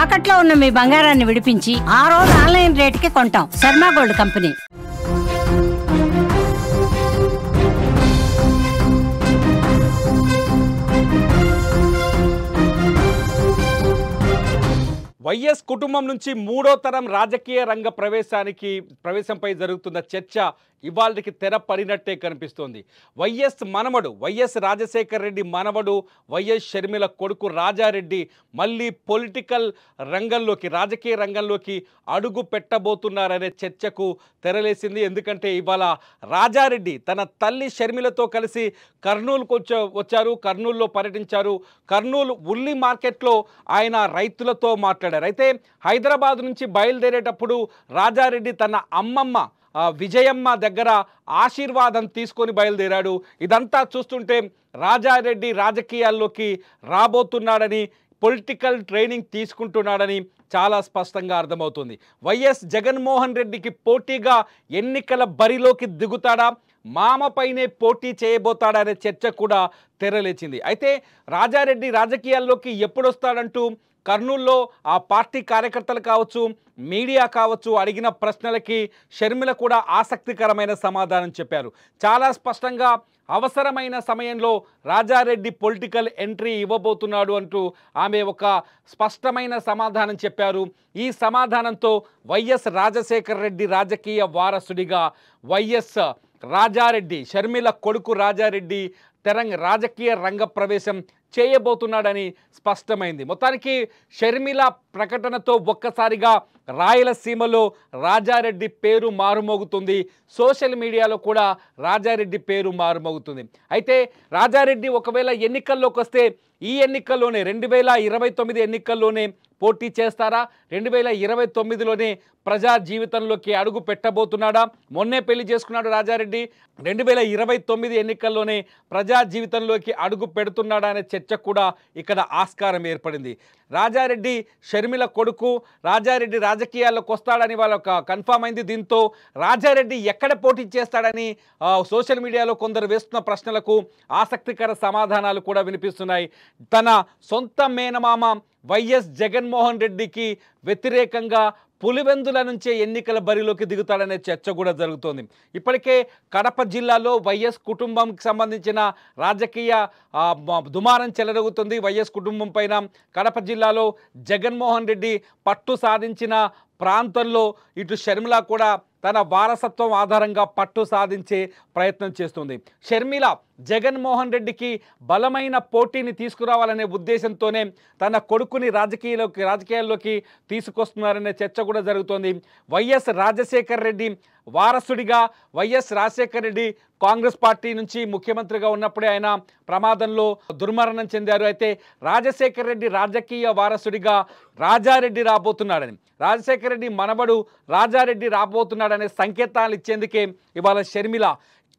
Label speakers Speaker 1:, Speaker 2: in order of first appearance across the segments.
Speaker 1: తాకట్లో ఉన్న మీ బంగారాన్ని విడిపించి ఆ రోజు ఆన్లైన్ రేటుకి కొంటాం. Sharma gold company.
Speaker 2: వైఎస్ కుటుంబం నుంచి మూడో తరం రాజకీయ రంగ ప్రవేశంపై జరుగుతున్న చర్చ ఇవాళకి తెర పడినట్టే కనిపిస్తోంది. వైఎస్ మనవడు వైఎస్ రాజశేఖర రెడ్డి మనవడు వైఎస్ షర్మిల కొడుకు రాజారెడ్డి మళ్ళీ పొలిటికల్ రంగంలోకి రాజకీయ రంగంలోకి అడుగు పెట్టబోతున్నారనే చర్చకు తెరలేసింది. ఎందుకంటే ఇవాళ రాజారెడ్డి తన తల్లి షర్మిలతో కలిసి కర్నూలుకు వచ్చారు. కర్నూలులో పర్యటించారు. కర్నూలు ఉల్లి మార్కెట్లో ఆయన రైతులతో మాట్లాడారు. అయితే హైదరాబాద్ నుంచి బయలుదేరేటప్పుడు రాజారెడ్డి తన అమ్మమ్మ విజయమ్మ దగ్గర ఆశీర్వాదం తీసుకొని బయలుదేరాడు. ఇదంతా చూస్తుంటే రాజారెడ్డి రాజకీయాల్లోకి రాబోతున్నాడని, పొలిటికల్ ట్రైనింగ్ తీసుకుంటున్నాడని చాలా స్పష్టంగా అర్థమవుతుంది. వైఎస్ జగన్మోహన్ రెడ్డికి పోటీగా ఎన్నికల బరిలోకి దిగుతాడా, మామపైనే పోటీ చేయబోతాడనే చర్చ కూడా తెరలేచింది. అయితే రాజారెడ్డి రాజకీయాల్లోకి ఎప్పుడొస్తాడంటూ కర్నూలులో ఆ పార్టీ కార్యకర్తలు కావచ్చు, మీడియా కావచ్చు అడిగిన ప్రశ్నలకి షర్మిల కూడా ఆసక్తికరమైన సమాధానం చెప్పారు. చాలా స్పష్టంగా అవసరమైన సమయంలో రాజారెడ్డి పొలిటికల్ ఎంట్రీ ఇవ్వబోతున్నాడు అంటూ ఆమె ఒక స్పష్టమైన సమాధానం చెప్పారు. ఈ సమాధానంతో వైఎస్ రాజశేఖర రెడ్డి రాజకీయ వారసుడిగా వైఎస్ రాజారెడ్డి, షర్మిల కొడుకు రాజారెడ్డి రాజకీయ రంగ ప్రవేశం చేయబోతున్నాడని స్పష్టమైంది. మొత్తానికి షర్మిల ప్రకటనతో ఒక్కసారిగా రాయలసీమలో రాజారెడ్డి పేరు మారుమోగుతుంది. సోషల్ మీడియాలో కూడా రాజారెడ్డి పేరు మారుమోగుతుంది. అయితే రాజారెడ్డి ఒకవేళ ఎన్నికల్లోకి వస్తే ఈ ఎన్నికల్లోనే 2029 ఎన్నికల్లోనే పోటీ చేస్తారా, 2029లోనే ప్రజా జీవితంలోకి అడుగు పెట్టబోతున్నాడా? మొన్నే పెళ్లి చేసుకున్నాడు రాజారెడ్డి. 2029 ఎన్నికల్లోనే ప్రజా జీవితంలోకి అడుగు పెడుతున్నాడా అనే చర్చ కూడా ఇక్కడ ఆస్కారం ఏర్పడింది. రాజారెడ్డి షర్మిల కొడుకు, రాజారెడ్డి రాజకీయాల్లోకి వస్తాడని వాళ్ళకు కన్ఫామ్ అయింది. దీంతో రాజారెడ్డి ఎక్కడ పోటీ చేస్తాడని సోషల్ మీడియాలో కొందరు వేస్తున్న ప్రశ్నలకు ఆసక్తికర సమాధానాలు కూడా వినిపిస్తున్నాయి. తన సొంత మేనమామ వైఎస్ జగన్మోహన్ రెడ్డికి వ్యతిరేకంగా పులివెందుల నుంచే ఎన్నికల బరిలోకి దిగుతాడనే చర్చ కూడా జరుగుతోంది. ఇప్పటికే కడప జిల్లాలో వైఎస్ కుటుంబంకి సంబంధించిన రాజకీయ దుమారం చెలరుగుతుంది. వైఎస్ కుటుంబం పైన కడప జిల్లాలో జగన్మోహన్ రెడ్డి పట్టు సాధించిన ప్రాంతంలో ఇటు షర్మిల కూడా తన వారసత్వం ఆధారంగా పట్టు సాధించే ప్రయత్నం చేస్తుంది. షర్మిల జగన్మోహన్ రెడ్డికి బలమైన పోటీని తీసుకురావాలనే ఉద్దేశంతోనే తన కొడుకుని రాజకీయాల్లోకి తీసుకొస్తున్నారనే చర్చ కూడా జరుగుతోంది. వైఎస్ రాజశేఖర రెడ్డి వారసుడిగా వైఎస్ రాజశేఖర రెడ్డి కాంగ్రెస్ పార్టీ నుంచి ముఖ్యమంత్రిగా ఉన్నప్పుడే ఆయన ప్రమాదంలో దుర్మరణం చెందారు. అయితే రాజశేఖర రెడ్డి రాజకీయ వారసుడిగా రాజారెడ్డి రాబోతున్నాడని, రాజశేఖర రెడ్డి మనవడు రాజారెడ్డి రాబోతున్నాడనే సంకేతాలు ఇచ్చేందుకే ఇవాళ షర్మిల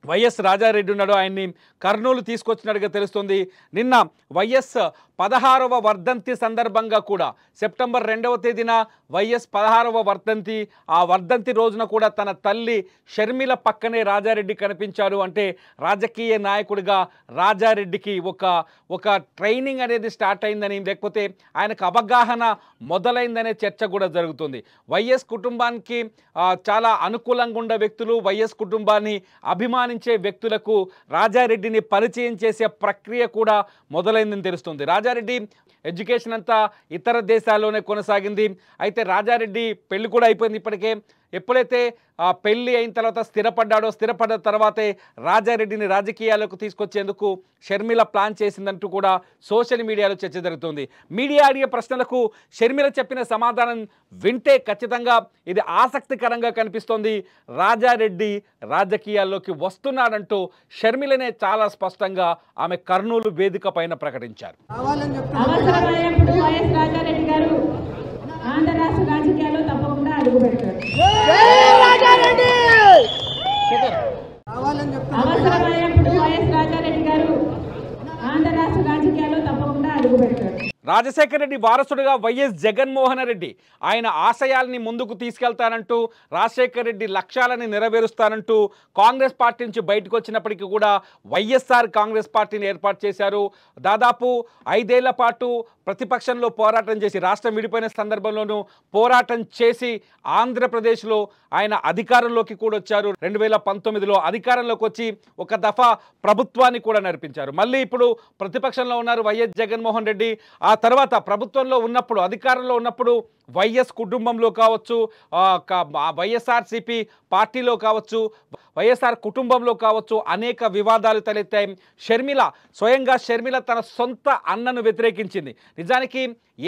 Speaker 2: వైఎస్ రాజారెడ్డి ఉన్నాడు, ఆయన్ని కర్నూలు తీసుకొచ్చినట్టుగా తెలుస్తుంది. నిన్న వైఎస్ 16వ వర్ధంతి సందర్భంగా కూడా సెప్టెంబర్ 2వ తేదీన వైఎస్ 16వ వర్ధంతి, ఆ వర్ధంతి రోజున కూడా తన తల్లి షర్మిల పక్కనే రాజారెడ్డి కనిపించారు. అంటే రాజకీయ నాయకుడిగా రాజారెడ్డికి ఒక ట్రైనింగ్ అనేది స్టార్ట్ అయిందని, లేకపోతే ఆయనకు అవగాహన మొదలైందనే చర్చ కూడా జరుగుతుంది. వైఎస్ కుటుంబానికి చాలా అనుకూలంగా ఉండే వ్యక్తులు, వైఎస్ కుటుంబాన్ని అభిమానించే వ్యక్తులకు రాజారెడ్డిని పరిచయం చేసే ప్రక్రియ కూడా మొదలైందని తెలుస్తుంది. రాజారెడ్డి ఎడ్యుకేషన్ అంతా ఇతర దేశాల్లోనే కొనసాగింది. అయితే రాజారెడ్డి పెళ్లి కూడా అయిపోయింది ఇప్పటికే. ఎప్పుడైతే పెళ్లి అయిన తర్వాత స్థిరపడ్డ తర్వాతే రాజారెడ్డిని రాజకీయాలకు తీసుకొచ్చేందుకు షర్మిల ప్లాన్ చేసిందంటూ కూడా సోషల్ మీడియాలో చర్చ జరుగుతుంది. మీడియా అడిగే ప్రశ్నలకు షర్మిల చెప్పిన సమాధానం వింటే ఖచ్చితంగా ఇది ఆసక్తికరంగా కనిపిస్తోంది. రాజారెడ్డి రాజకీయాల్లోకి వస్తున్నాడంటూ షర్మిలనే చాలా స్పష్టంగా ఆమె కర్నూలు వేదిక పైన ప్రకటించారు.
Speaker 3: ఆంధ్ర రాష్ట్ర రాజకీయాల్లో తప్పకుండా అడుగు పెడతారు. అవసరమైనప్పుడు వైఎస్ రాజారెడ్డి గారు ఆంధ్ర రాష్ట్ర రాజకీయాల్లో తప్పకుండా అడుగు పెడతారు.
Speaker 2: రాజశేఖర రెడ్డి వారసుడుగా వైఎస్ జగన్మోహన్ రెడ్డి ఆయన ఆశయాల్ని ముందుకు తీసుకెళ్తానంటూ రాజశేఖర రెడ్డి లక్ష్యాలని నెరవేరుస్తానంటూ కాంగ్రెస్ పార్టీ నుంచి బయటకు వచ్చినప్పటికీ కూడా వైఎస్ఆర్ కాంగ్రెస్ పార్టీని ఏర్పాటు చేశారు. దాదాపు 5 ఏళ్ల పాటు ప్రతిపక్షంలో పోరాటం చేసి రాష్ట్రం విడిపోయిన సందర్భంలోనూ పోరాటం చేసి ఆంధ్రప్రదేశ్లో ఆయన అధికారంలోకి కూడా వచ్చారు. 2019లో అధికారంలోకి వచ్చి ఒక దఫా ప్రభుత్వాన్ని కూడా నడిపించారు. మళ్ళీ ఇప్పుడు ప్రతిపక్షంలో ఉన్నారు వైఎస్ జగన్మోహన్ రెడ్డి. ఆ తర్వాత ప్రభుత్వంలో ఉన్నప్పుడు అధికారంలో ఉన్నప్పుడు వైఎస్ కుటుంబంలో కావచ్చు, వైఎస్ఆర్సీపీ పార్టీలో కావచ్చు, వైఎస్ఆర్ కుటుంబంలో కావచ్చు అనేక వివాదాలు తలెత్తాయి. స్వయంగా షర్మిల తన సొంత అన్నను వ్యతిరేకించింది. నిజానికి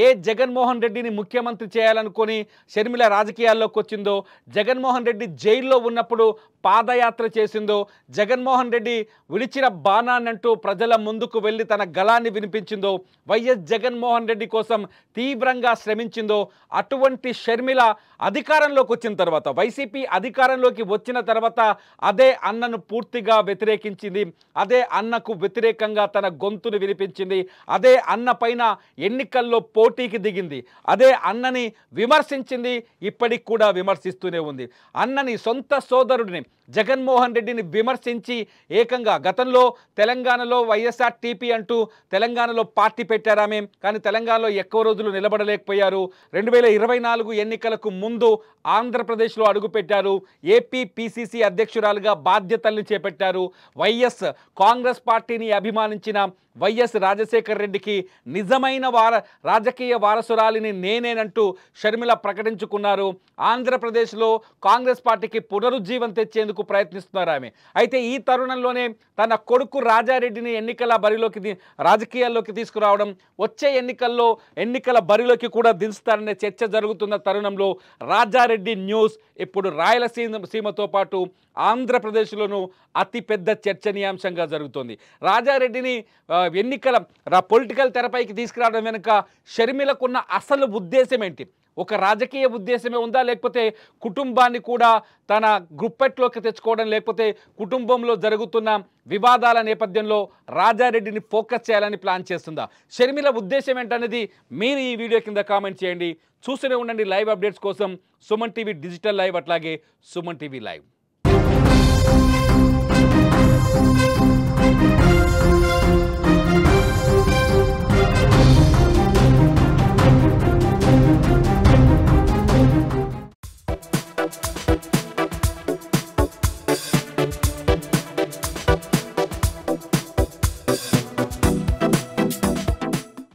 Speaker 2: ఏ జగన్మోహన్ రెడ్డిని ముఖ్యమంత్రి చేయాలనుకొని షర్మిల రాజకీయాల్లోకి వచ్చిందో, జగన్మోహన్ రెడ్డి జైల్లో ఉన్నప్పుడు పాదయాత్ర చేసిందో, జగన్మోహన్ రెడ్డి విడిచిన బాణాన్నంటూ ప్రజల ముందుకు వెళ్ళి తన గళాన్ని వినిపించిందో, వైఎస్ జగన్మోహన్ రెడ్డి కోసం తీవ్రంగా శ్రమించిందో, అటువంటి షర్మిల అధికారంలోకి వచ్చిన తర్వాత, వైసీపీ అధికారంలోకి వచ్చిన తర్వాత అదే అన్నను పూర్తిగా వ్యతిరేకించింది. అదే అన్నకు వ్యతిరేకంగా తన గొంతును వినిపించింది. అదే అన్న పైన ఎన్నికల్లో పోటీకి దిగింది. అదే అన్నని విమర్శించింది. ఇప్పటికి కూడా విమర్శిస్తూనే ఉంది. అన్నని, సొంత సోదరుడిని జగన్మోహన్ రెడ్డిని విమర్శించి ఏకంగా గతంలో తెలంగాణలో వైఎస్ఆర్ టీపీ అంటూ తెలంగాణలో పార్టీ పెట్టారామే, కానీ తెలంగాణలో ఎక్కువ రోజులు నిలబడలేకపోయారు. 2024 ఎన్నికలకు ముందు ఆంధ్రప్రదేశ్లో అడుగుపెట్టారు. ఏపీ పిసిసి అధ్యక్షురాలుగా బాధ్యతల్ని చేపట్టారు. కాంగ్రెస్ పార్టీని అభిమానించిన వైఎస్ రాజశేఖర రెడ్డికి నిజమైన రాజకీయ వారసురాలిని నేనేనంటూ షర్మిల ప్రకటించుకున్నారు. ఆంధ్రప్రదేశ్లో కాంగ్రెస్ పార్టీకి పునరుజ్జీవం తెచ్చేందుకు ప్రయత్నిస్తున్నారు ఆమె. అయితే ఈ తరుణంలోనే తన కొడుకు రాజారెడ్డిని రాజకీయాల్లోకి తీసుకురావడం, వచ్చే ఎన్నికల బరిలోకి కూడా దించుతారనే చర్చ జరుగుతున్న తరుణంలో రాజారెడ్డి న్యూస్ ఇప్పుడు రాయలసీమతో పాటు ఆంధ్రప్రదేశ్లోనూ అతిపెద్ద చర్చనీయాంశంగా జరుగుతోంది. రాజారెడ్డిని పొలిటికల్ తెరపైకి తీసుకురావడం వెనుక షర్మిలకున్న అసలు ఉద్దేశం ఏంటి? ఒక రాజకీయ ఉద్దేశమే ఉందా, లేకపోతే కుటుంబాన్ని కూడా తన గుప్పెట్లోకి తెచ్చుకోవడం, లేకపోతే కుటుంబంలో జరుగుతున్న వివాదాల నేపథ్యంలో రాజారెడ్డిని ఫోకస్ చేయాలని ప్లాన్ చేస్తుందా? షర్మిల ఉద్దేశం ఏంటనేది మీరు ఈ వీడియో కింద కామెంట్ చేయండి. చూస్తూనే ఉండండి లైవ్ అప్డేట్స్ కోసం సుమన్ టీవీ డిజిటల్ లైవ్, అట్లాగే సుమన్ టీవీ లైవ్.